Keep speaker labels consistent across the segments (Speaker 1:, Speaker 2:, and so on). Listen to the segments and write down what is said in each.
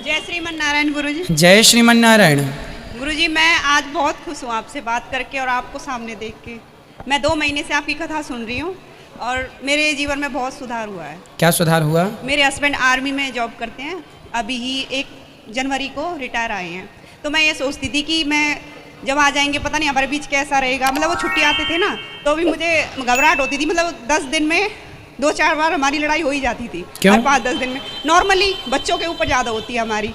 Speaker 1: जय श्रीमन नारायण गुरुजी।
Speaker 2: जय श्रीमन नारायण।
Speaker 1: गुरुजी मैं आज बहुत खुश हूँ आपसे बात करके और आपको सामने देख के। मैं 2 महीने से आपकी कथा सुन रही हूँ और मेरे जीवन में बहुत सुधार हुआ है।
Speaker 2: क्या सुधार हुआ?
Speaker 1: मेरे हस्बैंड आर्मी में जॉब करते हैं, अभी ही 1 जनवरी को रिटायर आए हैं। तो मैं ये सोचती थी कि मैं जब आ जाएंगे पता नहीं हमारे बीच कैसा रहेगा। मतलब वो छुट्टी आते थे ना तो भी मुझे घबराहट होती थी। मतलब 10 दिन में 2-4 बार हमारी लड़ाई हो ही जाती थी।
Speaker 2: क्यों?
Speaker 1: हर 5-10 दिन में। नॉर्मली बच्चों के ऊपर ज़्यादा होती है हमारी।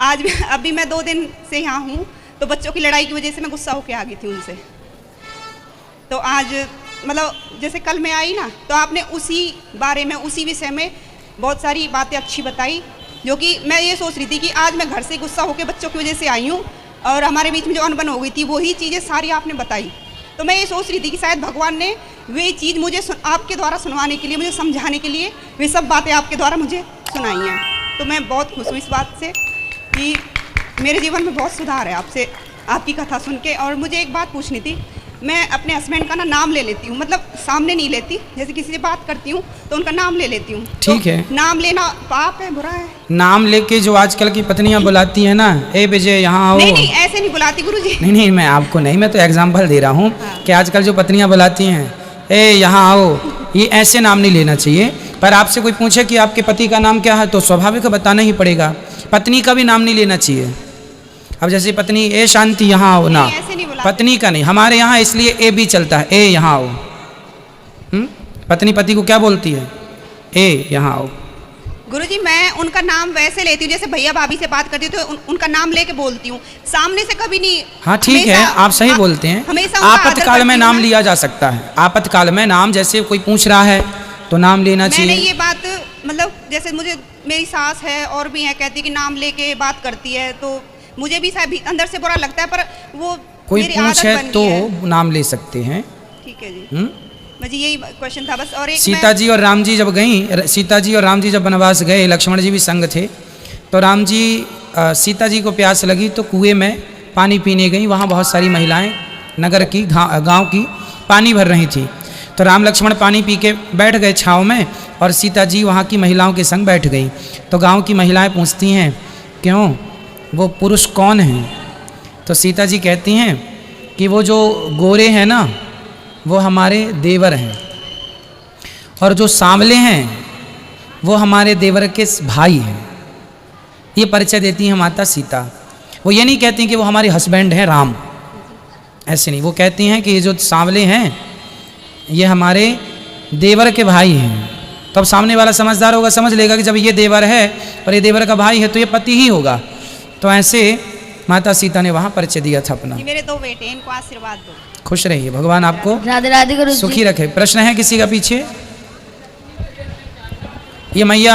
Speaker 1: आज भी अभी मैं 2 दिन से यहाँ हूँ तो बच्चों की लड़ाई की वजह से मैं गुस्सा होकर आ गई थी उनसे। तो आज मतलब जैसे कल मैं आई ना तो आपने उसी बारे में उसी विषय में बहुत सारी बातें अच्छी बताई, जो कि मैं ये सोच रही थी कि आज मैं घर से गुस्सा होकर बच्चों की वजह से आई हूँ और हमारे बीच में जो अनबन हो गई थी वही चीज़ें सारी आपने बताई। तो मैं ये सोच रही थी कि शायद भगवान ने वे चीज़ मुझे आपके द्वारा सुनवाने के लिए, मुझे समझाने के लिए वे सब बातें आपके द्वारा मुझे सुनाई हैं। तो मैं बहुत खुश हूँ इस बात से कि मेरे जीवन में बहुत सुधार है आपसे आपकी कथा सुन के। और मुझे एक बात पूछनी थी, मैं अपने हस्बैंड का ना नाम ले लेती हूँ, मतलब सामने नहीं लेती। जैसे किसी से बात करती हूँ तो उनका नाम ले लेती हूँ।
Speaker 2: ठीक है।
Speaker 1: नाम लेना पाप है, बुरा है?
Speaker 2: नाम लेके जो आजकल की पत्नियां बुलाती है ना, ए विजय यहाँ आओ।
Speaker 1: नहीं ऐसे नहीं बुलाती गुरुजी।
Speaker 2: नहीं मैं आपको नहीं, मैं तो एग्जाम्पल दे रहा हूँ कि आजकल जो पत्नियां बुलाती हैं, ए यहाँ आओ, ये ऐसे नाम नहीं लेना चाहिए। पर आपसे कोई पूछे कि आपके पति का नाम क्या है तो स्वाभाविक बताना ही पड़ेगा। पत्नी का भी नाम नहीं लेना चाहिए। अब जैसे पत्नी ए शांति यहाँ आओ ना, पत्नी का नहीं, हमारे यहाँ इसलिए ए भी चलता है, ए यहाँ आओ। पत्नी पति को क्या बोलती है? ए यहाँ आओ।
Speaker 1: गुरुजी मैं उनका नाम वैसे लेती हूँ जैसे भैया भाभी से बात करती हूँ तो उनका नाम लेके बोलती हूँ, सामने से कभी नहीं।
Speaker 2: हाँ ठीक है, आप सही बोलते हैं। आपातकाल में नाम लिया जा सकता है। आपातकाल में नाम, जैसे कोई पूछ रहा है तो नाम लेना चाहिए।
Speaker 1: मैंने ये बात मतलब जैसे मुझे मेरी सास है और भी है, कहती है कि नाम लेके बात करती है तो मुझे भी शायद अंदर से बुरा लगता है, पर वो
Speaker 2: कोई पूछे तो नाम ले सकते हैं।
Speaker 1: ठीक है जी। मुझे यही क्वेश्चन था बस। और एक
Speaker 2: सीता जी और राम जी जब गई, सीता जी और राम जी जब वनवास गए, लक्ष्मण जी भी संग थे, तो राम जी सीता जी को प्यास लगी तो कुएं में पानी पीने गई। वहाँ बहुत सारी महिलाएं नगर की गांव की पानी भर रही थी। तो राम लक्ष्मण पानी पी के बैठ गए छाँव में और सीता जी वहाँ की महिलाओं के संग बैठ गई। तो गाँव की महिलाएँ पूछती हैं क्यों, वो पुरुष कौन हैं? तो सीता जी कहती हैं कि वो जो गोरे हैं ना वो हमारे देवर हैं, और जो सांवले हैं वो हमारे देवर के भाई हैं। ये परिचय देती हैं माता सीता। वो ये नहीं कहती कि वो हमारे हस्बैंड हैं राम, ऐसे नहीं। वो कहती हैं कि ये जो सांवले हैं ये हमारे देवर के भाई हैं। तो अब सामने वाला समझदार होगा, समझ लेगा कि जब ये देवर है और ये देवर का भाई है तो ये पति ही होगा। तो ऐसे माता सीता ने वहाँ परिचय दिया था अपना।
Speaker 1: मेरे 2 बेटे, इनको आशीर्वाद दो।
Speaker 2: खुश रहिए, भगवान आपको
Speaker 3: राधे राधे गुरुजी
Speaker 2: सुखी रखे। प्रश्न है किसी का पीछे? ये मैया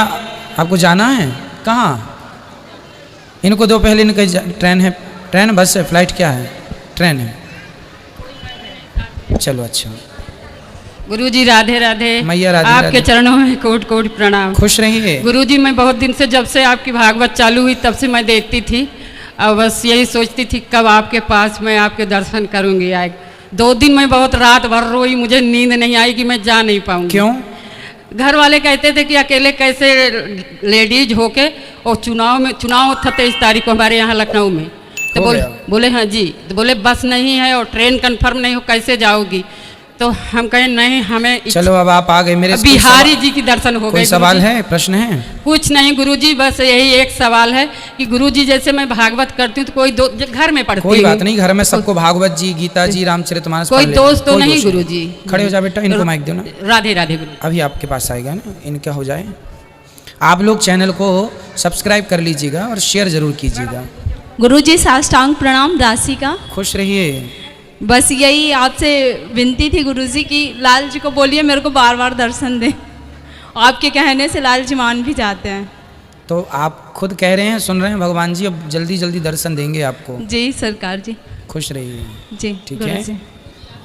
Speaker 2: आपको जाना है कहाँ? इनको दो पहले, इनका ट्रेन है, ट्रेन बस है, फ्लाइट क्या है? ट्रेन है। चलो अच्छा।
Speaker 4: गुरुजी राधे राधे।
Speaker 2: मैया राधे
Speaker 4: आपके
Speaker 2: राधे।
Speaker 4: चरणों में कोटि कोटि प्रणाम।
Speaker 2: खुश रहिए।
Speaker 4: गुरुजी मैं बहुत दिन से, जब से आपकी भागवत चालू हुई तब से मैं देखती थी और बस यही सोचती थी कब आपके पास मैं आपके दर्शन करूंगी। आए 2 दिन में बहुत रात भर रोई, मुझे नींद नहीं आई कि मैं जा नहीं पाऊंगी।
Speaker 2: क्यों?
Speaker 4: घर वाले कहते थे कि अकेले कैसे लेडीज होके, और चुनाव था 23 तारीख को हमारे यहाँ लखनऊ में। तो बोले हाँ जी। तो बोले बस नहीं है और ट्रेन कंफर्म नहीं हो, कैसे जाओगी? तो हम कहें नहीं, हमें
Speaker 2: चलो अब आप आ गए मेरे।
Speaker 4: बिहारी जी की दर्शन हो गए।
Speaker 2: कोई सवाल है, प्रश्न है?
Speaker 4: कुछ नहीं गुरुजी, बस यही एक सवाल है कि गुरुजी जैसे मैं भागवत करती हूँ तो कोई घर में पढ़ती हूँ।
Speaker 2: कोई बात नहीं, घर में सबको भागवत जी, गीता जी, रामचरितमानस
Speaker 4: कोई दोस्त तो नहीं गुरुजी?
Speaker 2: खड़े हो जा बेटा, इनको माइक दो ना।
Speaker 4: राधे राधे गुरु।
Speaker 2: अभी आपके पास आएगा ना, इनका हो जाए। आप लोग चैनल को सब्सक्राइब कर लीजिएगा और शेयर जरूर कीजिएगा।
Speaker 3: गुरुजी साष्टांग प्रणाम राशि का।
Speaker 2: खुश रहिए।
Speaker 3: बस यही आपसे विनती थी गुरुजी की, लाल जी को बोलिए मेरे को बार बार दर्शन दें। आपके कहने से लाल जी मान भी जाते हैं।
Speaker 2: तो आप खुद कह रहे हैं, सुन रहे हैं, भगवान जी अब जल्दी जल्दी दर्शन देंगे आपको।
Speaker 3: जी सरकार जी।
Speaker 2: खुश रहिए
Speaker 3: जी।
Speaker 2: ठीक है।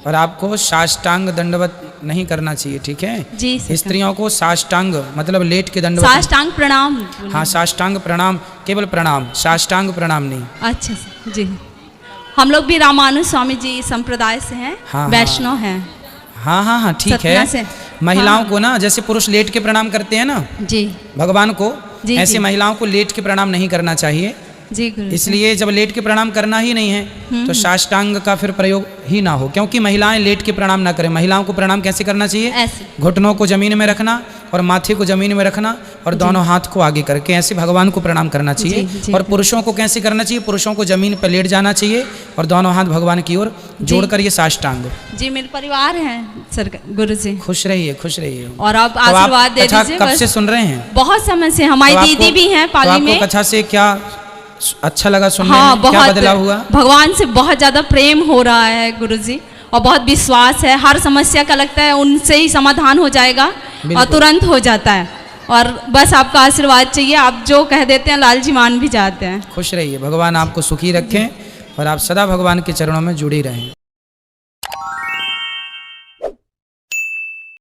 Speaker 2: और आपको साष्टांग दंडवत नहीं करना चाहिए, ठीक है
Speaker 3: जी।
Speaker 2: स्त्रियों को साष्टांग मतलब लेट के दंडवत।
Speaker 3: साष्टांग प्रणाम।
Speaker 2: हाँ साष्टांग प्रणाम, केवल प्रणाम, साष्टांग प्रणाम नहीं।
Speaker 3: अच्छा जी। हम लोग भी रामानुज स्वामी जी संप्रदाय से हैं।
Speaker 2: हाँ,
Speaker 3: वैष्णव हैं।
Speaker 2: हाँ हाँ हाँ ठीक है। महिलाओं को ना जैसे पुरुष लेट के प्रणाम करते हैं ना
Speaker 3: जी
Speaker 2: भगवान को,
Speaker 3: जी,
Speaker 2: ऐसी
Speaker 3: जी।
Speaker 2: महिलाओं को लेट के प्रणाम नहीं करना चाहिए।
Speaker 3: जी गुरुजी।
Speaker 2: इसलिए जब लेट के प्रणाम करना ही नहीं है तो साष्टांग का फिर प्रयोग ही ना हो, क्योंकि महिलाएं लेट के प्रणाम ना करें। महिलाओं को प्रणाम कैसे करना चाहिए?
Speaker 3: ऐसे।
Speaker 2: घुटनों को जमीन में रखना और माथे को जमीन में रखना और दोनों हाथ को आगे करके ऐसे भगवान को प्रणाम करना चाहिए।
Speaker 3: जी, जी।
Speaker 2: और पुरुषों को कैसे करना चाहिए? पुरुषों को जमीन पर लेट जाना चाहिए और दोनों हाथ भगवान की ओर जोड़कर ये साष्टांग।
Speaker 3: जी मेरे परिवार हैं सर गुरुजी।
Speaker 2: खुश रहिए, खुश रहिए।
Speaker 3: और आप
Speaker 2: तो
Speaker 3: आशीर्वाद दे
Speaker 2: कथा
Speaker 3: दीजिए।
Speaker 2: कब
Speaker 3: बस
Speaker 2: से सुन रहे हैं?
Speaker 3: बहुत समय से। हमारी
Speaker 2: तो
Speaker 3: दीदी भी हैं
Speaker 2: तो
Speaker 3: पाली
Speaker 2: आपको
Speaker 3: में।
Speaker 2: कथा से क्या अच्छा लगा सुनने
Speaker 3: हाँ
Speaker 2: में? क्या
Speaker 3: बहुत
Speaker 2: बदलाव हुआ?
Speaker 3: भगवान से बहुत ज़्यादा प्रेम हो रहा है गुरुजी, और बहुत विश्वास है। हर समस्या का लगता है उनसे ही समाधान हो जाएगा और
Speaker 2: बिल्कुल।
Speaker 3: तुरंत हो जाता है। और बस आपका आशीर्वाद चाहिए। आप जो कह देते हैं लाल जी मान भी जाते हैं।
Speaker 2: खुश रहिए, भगवान आपको सुखी रखें और आप सदा भगवान के चरणों में जुड़ी रहें।